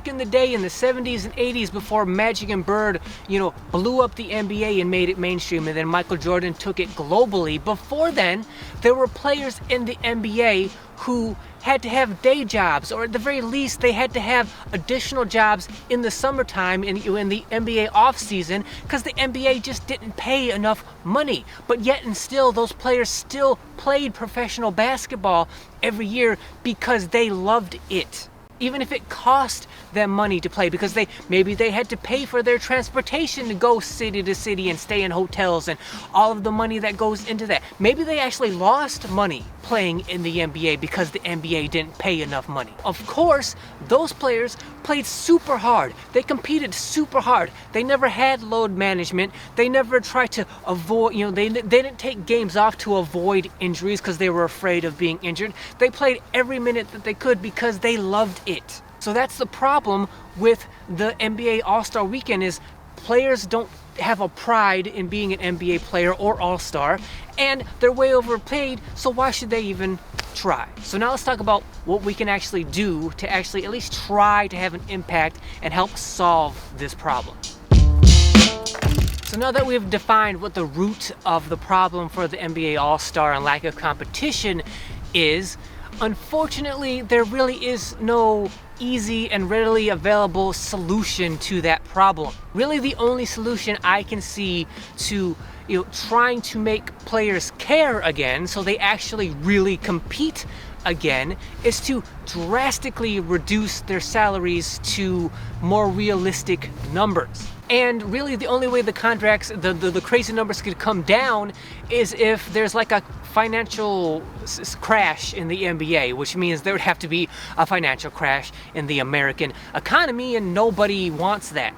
back in the day in the 70s and 80s before Magic and Bird, blew up the NBA and made it mainstream, and then Michael Jordan took it globally. Before then, there were players in the NBA who had to have day jobs, or at the very least they had to have additional jobs in the summertime in the NBA off season, because the NBA just didn't pay enough money. But yet and still, those players still played professional basketball every year because they loved it. Even if it cost them money to play, because maybe they had to pay for their transportation to go city to city and stay in hotels and all of the money that goes into that. Maybe they actually lost money playing in the NBA because the NBA didn't pay enough money. Of course, those players played super hard. They competed super hard. They never had load management. They never tried to avoid, they didn't take games off to avoid injuries because they were afraid of being injured. They played every minute that they could because they loved it. So that's the problem with the NBA All-Star Weekend, is players don't have a pride in being an NBA player or All-Star, and they're way overpaid, so why should they even try? So now let's talk about what we can actually do to actually at least try to have an impact and help solve this problem. So now that we've defined what the root of the problem for the NBA All-Star and lack of competition is, unfortunately, there really is no easy and readily available solution to that problem. Really, the only solution I can see to trying to make players care again, so they actually really compete again, is to drastically reduce their salaries to more realistic numbers. And really the only way the contracts, the crazy numbers could come down is if there's like a financial crash in the NBA, which means there would have to be a financial crash in the American economy, and nobody wants that.